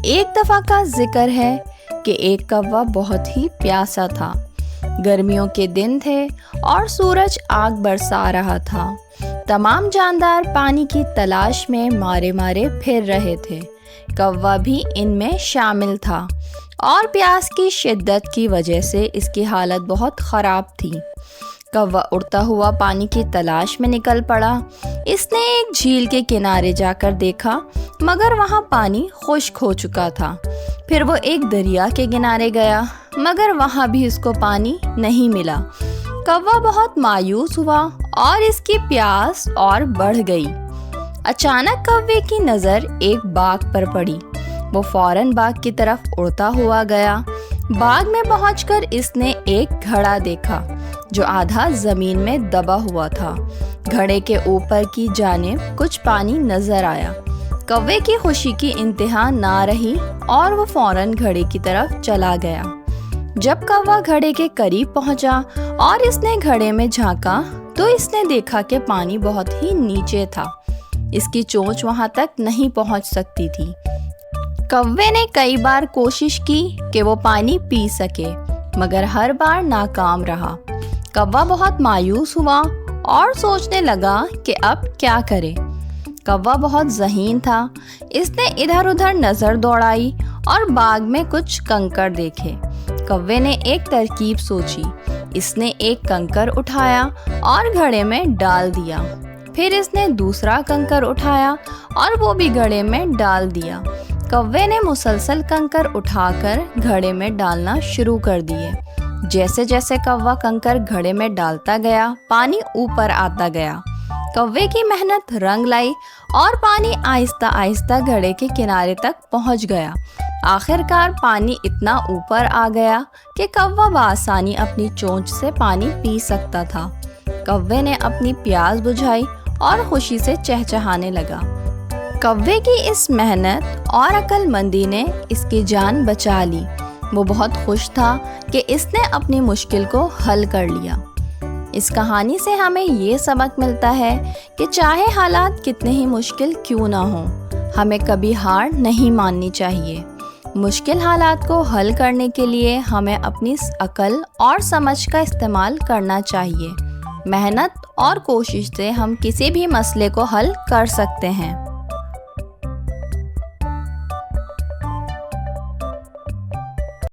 ایک دفعہ کا ذکر ہے کہ ایک کوا بہت ہی پیاسا تھا۔ گرمیوں کے دن تھے اور سورج آگ برسا رہا تھا۔ تمام جاندار پانی کی تلاش میں مارے مارے پھر رہے تھے۔ کوا بھی ان میں شامل تھا اور پیاس کی شدت کی وجہ سے اس کی حالت بہت خراب تھی۔ کوا اڑتا ہوا پانی کی تلاش میں نکل پڑا۔ اس نے ایک جھیل کے کنارے جا کر دیکھا مگر وہاں پانی خشک ہو چکا تھا۔ پھر وہ ایک دریا کے کنارے گیا مگر وہاں بھی اس کو پانی نہیں ملا۔ کوا بہت مایوس ہوا اور اس کی پیاس اور بڑھ گئی۔ اچانک کوے کی نظر ایک باغ پر پڑی۔ وہ فوراً باغ کی طرف اڑتا ہوا گیا۔ باغ میں پہنچ کر اس نے ایک گھڑا دیکھا جو آدھا زمین میں دبا ہوا تھا۔ گھڑے کے اوپر کی جانب کچھ پانی نظر آیا۔ کوے کی خوشی کی انتہا نہ رہی اور وہ فوراً گھڑے کی طرف چلا گیا۔ جب کوا گھڑے کے قریب پہنچا اور اس نے گھڑے میں جھانکا تو اس نے دیکھا کہ پانی بہت ہی نیچے تھا۔ اس کی چونچ وہاں تک نہیں پہنچ سکتی تھی۔ کوے نے کئی بار کوشش کی کہ وہ پانی پی سکے مگر ہر بار ناکام رہا۔ کوا بہت مایوس ہوا اور سوچنے لگا کہ اب کیا کرے۔ کوا بہت ذہین تھا۔ اس نے ادھر ادھر نظر دوڑائی اور باغ میں کچھ کنکر دیکھے۔ کوے نے ایک ترکیب سوچی۔ اس نے ایک کنکر اٹھایا اور گھڑے میں ڈال دیا۔ پھر اس نے دوسرا کنکر اٹھایا اور وہ بھی گھڑے میں ڈال دیا۔ کوے نے مسلسل کنکر اٹھا کر گھڑے میں ڈالنا شروع کر دیے۔ جیسے جیسے کوا کنکر گھڑے میں ڈالتا گیا پانی اوپر آتا گیا۔ کوے کی محنت رنگ لائی اور پانی آہستہ آہستہ گھڑے کے کنارے تک پہنچ گیا۔ آخر کار پانی اتنا اوپر آ گیا کہ کوا بآسانی اپنی چونچ سے پانی پی سکتا تھا۔ کوے نے اپنی پیاس بجھائی اور خوشی سے چہچہانے لگا۔ کوے کی اس محنت اور عقل مندی نے اس کی جان بچا لی۔ وہ بہت خوش تھا کہ اس نے اپنی مشکل کو حل کر لیا۔ اس کہانی سے ہمیں یہ سبق ملتا ہے کہ چاہے حالات کتنے ہی مشکل کیوں نہ ہوں، ہمیں کبھی ہار نہیں ماننی چاہیے۔ مشکل حالات کو حل کرنے کے لیے ہمیں اپنی عقل اور سمجھ کا استعمال کرنا چاہیے۔ محنت اور کوشش سے ہم کسی بھی مسئلے کو حل کر سکتے ہیں۔